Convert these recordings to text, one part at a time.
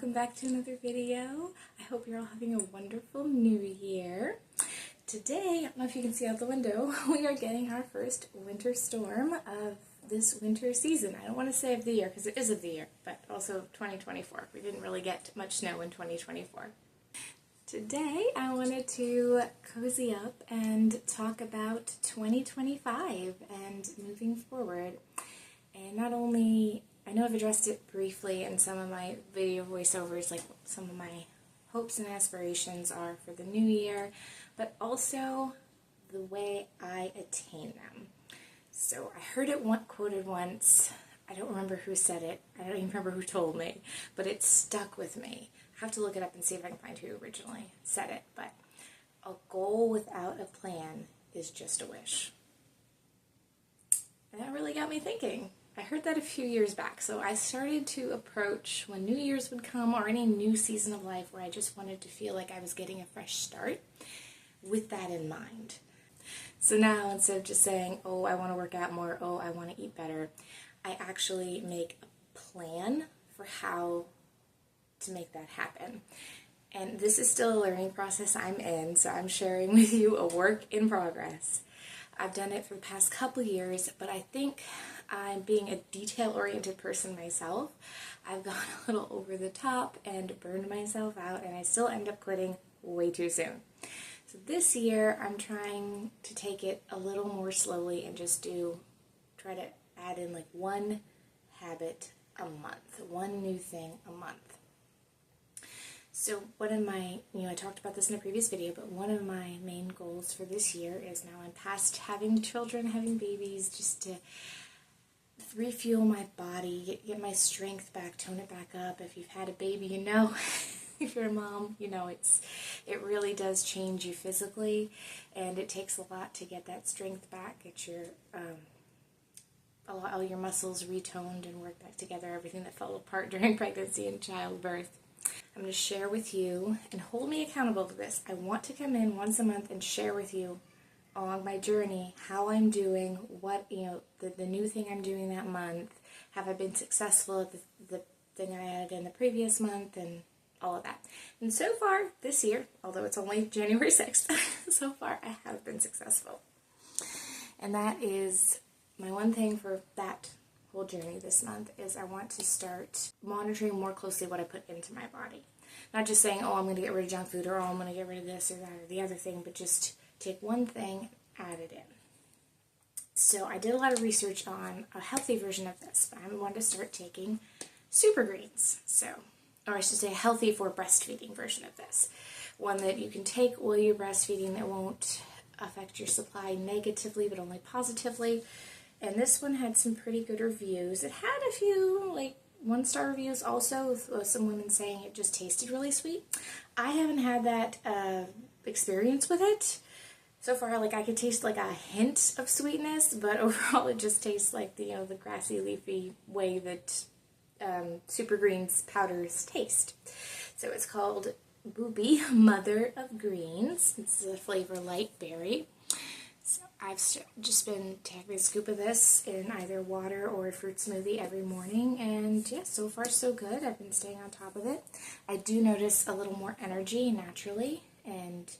welcome back to another video. I hope you're all having a wonderful new year. Today, I don't know if you can see out the window, we are getting our first winter storm of this winter season. I don't want to say of the year because it is of the year, but also 2024. We didn't really get much snow in 2024. Today, I wanted to cozy up and talk about 2025 and moving forward. And not only, I know I've addressed it briefly in some of my video voiceovers, like some of my hopes and aspirations are for the new year, but also the way I attain them. So I heard it quoted once. I don't remember who said it. I don't even remember who told me, but it stuck with me. I have to look it up and see if I can find who originally said it, but a goal without a plan is just a wish. And that really got me thinking. I heard that a few years back, so I started to approach when New Year's would come or any new season of life where I just wanted to feel like I was getting a fresh start with that in mind. So now, instead of just saying, oh, I want to work out more, oh, I want to eat better, I actually make a plan for how to make that happen. And this is still a learning process I'm in, so I'm sharing with you a work in progress. I've done it for the past couple years, but I think I'm being a detail-oriented person myself. I've gone a little over the top and burned myself out, and I still end up quitting way too soon. So this year, I'm trying to take it a little more slowly and just try to add in like one habit a month, one new thing a month. So one of my, I talked about this in a previous video, but one of my main goals for this year is, now I'm past having children, having babies, just to refuel my body, get my strength back, tone it back up. If you've had a baby, you know, if you're a mom, you know, it really does change you physically, and it takes a lot to get that strength back, get your, all your muscles retoned and work back together, everything that fell apart during pregnancy and childbirth. I'm going to share with you and hold me accountable to this. I want to come in once a month and share with you along my journey how I'm doing, what, the new thing I'm doing that month. Have I been successful at the thing I added in the previous month, and all of that. And so far this year, although it's only January 6th, so far I have been successful. And that is my one thing for that whole journey this month, is I want to start monitoring more closely what I put into my body. Not just saying, oh, I'm going to get rid of junk food, or oh, I'm going to get rid of this or that or the other thing, but just take one thing, add it in. So I did a lot of research on a healthy version of this, but I wanted to start taking super greens. Or I should say a healthy for breastfeeding version of this. One that you can take while you're breastfeeding that won't affect your supply negatively, but only positively. And this one had some pretty good reviews. It had a few, one-star reviews also, with some women saying it just tasted really sweet. I haven't had that experience with it. So far, I could taste a hint of sweetness, but overall it just tastes like the grassy, leafy way that super greens powders taste. So it's called Booby Mother of Greens. It's the flavor light berry. So I've just been taking a scoop of this in either water or a fruit smoothie every morning, and yeah, so far so good. I've been staying on top of it. I do notice a little more energy naturally, and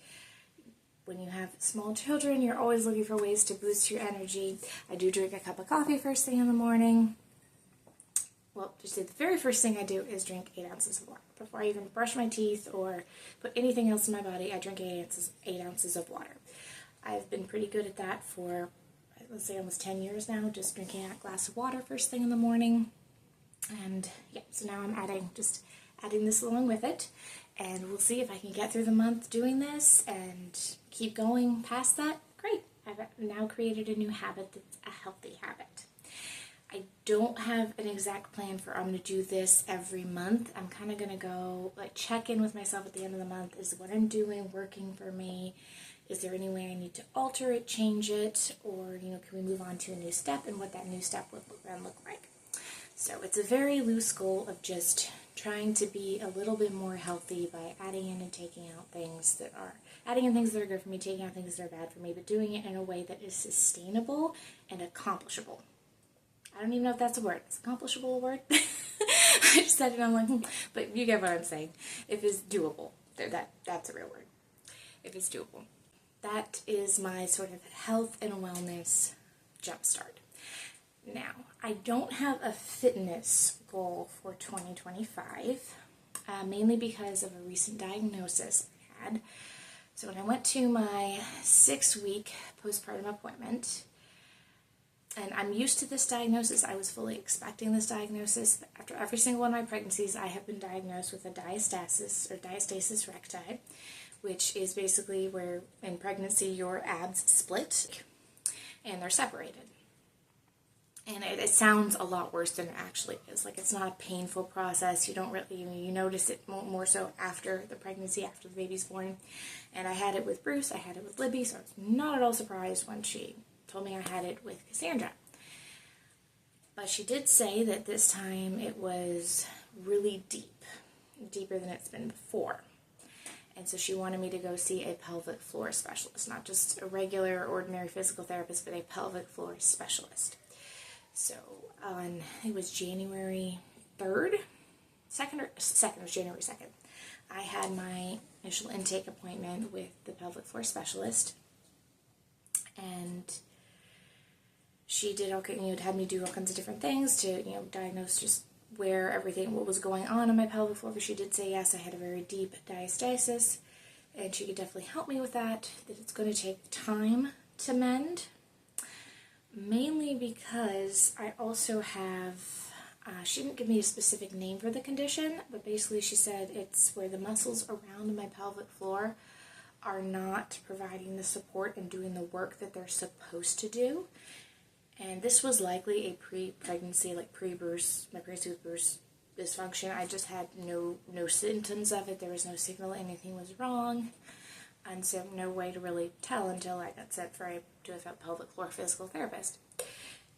when you have small children, you're always looking for ways to boost your energy. I do drink a cup of coffee first thing in the morning. Well, just the very first thing I do is drink 8 ounces of water. Before I even brush my teeth or put anything else in my body, I drink 8 ounces of water. I've been pretty good at that for, let's say, almost 10 years now, just drinking a glass of water first thing in the morning. And yeah, so now I'm adding this along with it. And we'll see if I can get through the month doing this and keep going past that. Great. I've now created a new habit that's a healthy habit. I don't have an exact plan for I'm going to do this every month. I'm kind of going to go check in with myself at the end of the month. Is what I'm doing working for me? Is there any way I need to alter it, change it, or can we move on to a new step, and what that new step would then look like? So it's a very loose goal of just trying to be a little bit more healthy by adding in and taking out things that are good for me, taking out things that are bad for me, but doing it in a way that is sustainable and accomplishable. I don't even know if that's a word. Is accomplishable a word? I just said it, I'm like, but you get what I'm saying. If it's doable, that's a real word. If it's doable. That is my sort of health and wellness jumpstart. Now, I don't have a fitness goal for 2025, mainly because of a recent diagnosis I had. So when I went to my 6-week postpartum appointment, and I'm used to this diagnosis, I was fully expecting this diagnosis. After every single one of my pregnancies, I have been diagnosed with a diastasis or diastasis recti, which is basically where in pregnancy your abs split and they're separated. And it sounds a lot worse than it actually is. Like, it's not a painful process. You don't really, you notice it more so after the pregnancy, after the baby's born. And I had it with Bruce, I had it with Libby, so I was not at all surprised when she told me I had it with Cassandra. But she did say that this time it was really deep, deeper than it's been before. And so she wanted me to go see a pelvic floor specialist, not just a regular, ordinary physical therapist, but a pelvic floor specialist. So it was January 3rd, 2nd, it was January 2nd. I had my initial intake appointment with the pelvic floor specialist, and she did had me do all kinds of different things to, diagnose just what was going on in my pelvic floor. But she did say, yes, I had a very deep diastasis, and she could definitely help me with that it's going to take time to mend. Mainly because I also have, she didn't give me a specific name for the condition, but basically she said it's where the muscles around my pelvic floor are not providing the support and doing the work that they're supposed to do. And this was likely a pre-pregnancy, like pre-Bruce, my pregnancy with Bruce dysfunction. I just had no symptoms of it. There was no signal anything was wrong. And so no way to really tell until I got sent to a pelvic floor physical therapist.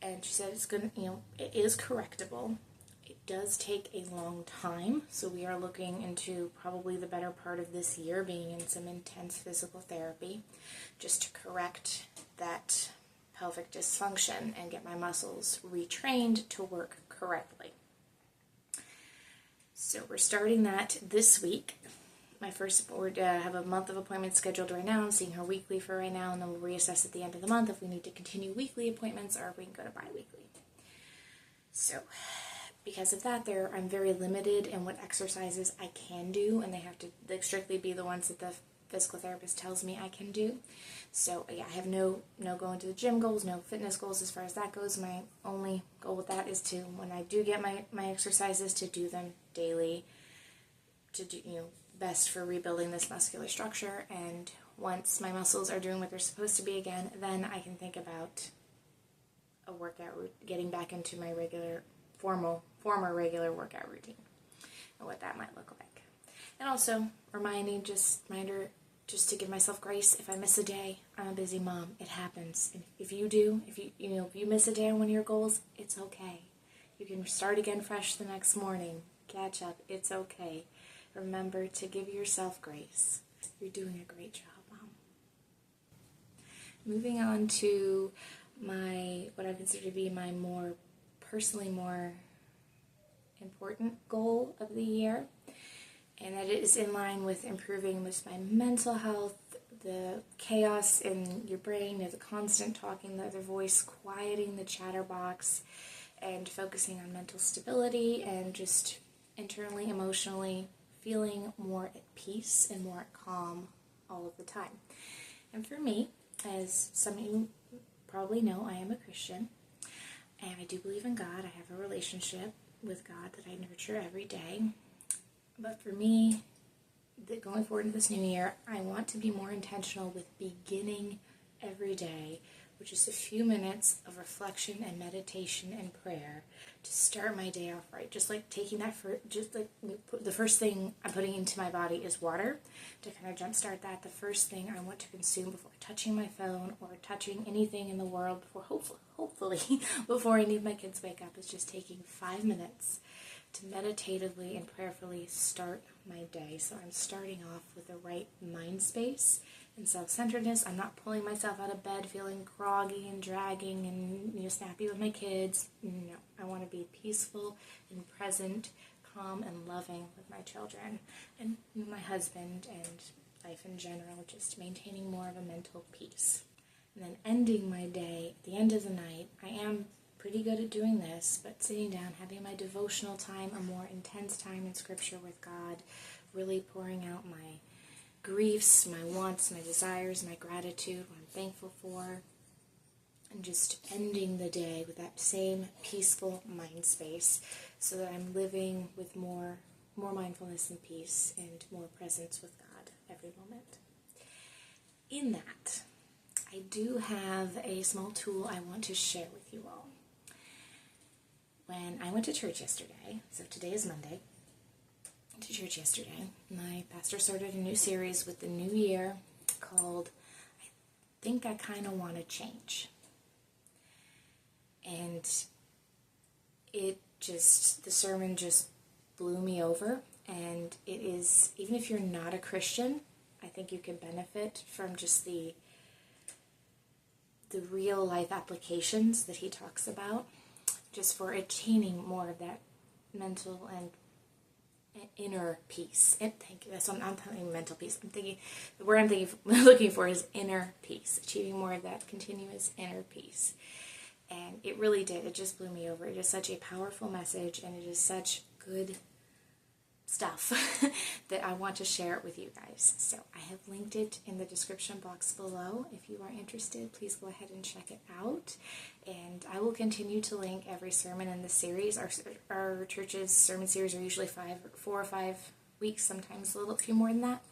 And she said it is correctable. It does take a long time, so we are looking into probably the better part of this year being in some intense physical therapy just to correct that pelvic dysfunction and get my muscles retrained to work correctly. So we're starting that this week. I have a month of appointments scheduled right now. I'm seeing her weekly for right now, and then we'll reassess at the end of the month if we need to continue weekly appointments or if we can go to bi-weekly. So, because of that, I'm very limited in what exercises I can do, and they have to strictly be the ones that the physical therapist tells me I can do. So, yeah, I have no going to the gym goals, no fitness goals as far as that goes. My only goal with that is to, when I do get my exercises, to do them daily, to do, best for rebuilding this muscular structure. And once my muscles are doing what they're supposed to be again, then I can think about a workout, getting back into my former regular workout routine and what that might look like. And also reminder just to give myself grace. If I miss a day, I'm a busy mom. It happens. And if you miss a day on one of your goals, it's okay. You can start again fresh the next morning. Catch up. It's okay. Remember to give yourself grace. You're doing a great job, Mom. Moving on to what I consider to be my more important goal of the year. And that is in line with improving with my mental health, the chaos in your brain, the constant talking, the other voice, quieting the chatterbox, and focusing on mental stability and just internally, emotionally, feeling more at peace and more at calm all of the time. And for me, as some of you probably know, I am a Christian, and I do believe in God. I have a relationship with God that I nurture every day. But for me, going forward into this new year, I want to be more intentional with beginning every day with just a few minutes of reflection and meditation and prayer to start my day off right. Just like taking that the first thing I'm putting into my body is water to kind of jumpstart that. The first thing I want to consume before touching my phone or touching anything in the world hopefully before any of my kids wake up is just taking 5 minutes to meditatively and prayerfully start my day. So I'm starting off with the right mind space and self-centeredness. I'm not pulling myself out of bed feeling groggy and dragging and snappy with my kids. No, I want to be peaceful and present, calm and loving with my children and my husband and life in general, just maintaining more of a mental peace. And then ending my day at the end of the night, I am pretty good at doing this, but sitting down, having my devotional time, a more intense time in Scripture with God, really pouring out my griefs, my wants, my desires, my gratitude, what I'm thankful for, and just ending the day with that same peaceful mind space so that I'm living with more mindfulness and peace and more presence with God every moment. In that, I do have a small tool I want to share with you all. When I went to church yesterday, so today is Monday, I went to church yesterday. My pastor started a new series with the new year called I Think I Kind of Want to Change. And the sermon just blew me over. And it is, even if you're not a Christian, I think you can benefit from just the real life applications that he talks about, just for attaining more of that mental and inner peace. And that's what I'm thinking, mental peace. The word I'm looking for is inner peace, achieving more of that continuous inner peace. And it really did. It just blew me over. It is such a powerful message, and it is such good stuff that I want to share it with you guys. So I have linked it in the description box below. If you are interested, please go ahead and check it out. And I will continue to link every sermon in the series. Our church's sermon series are usually 4 or 5 weeks, sometimes a few more than that.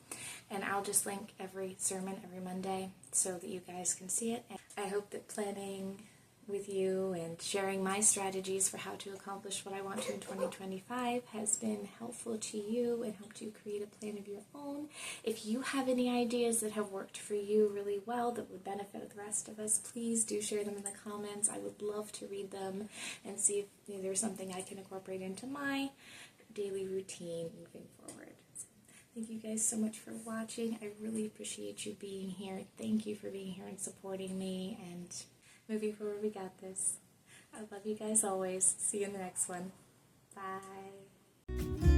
And I'll just link every sermon every Monday so that you guys can see it. And I hope that planning with you and sharing my strategies for how to accomplish what I want to in 2025 has been helpful to you and helped you create a plan of your own. If you have any ideas that have worked for you really well that would benefit the rest of us, please do share them in the comments. I would love to read them and see if there's something I can incorporate into my daily routine moving forward. So, thank you guys so much for watching. I really appreciate you being here. Thank you for being here and supporting me, and moving forward, we got this. I love you guys always. See you in the next one. Bye.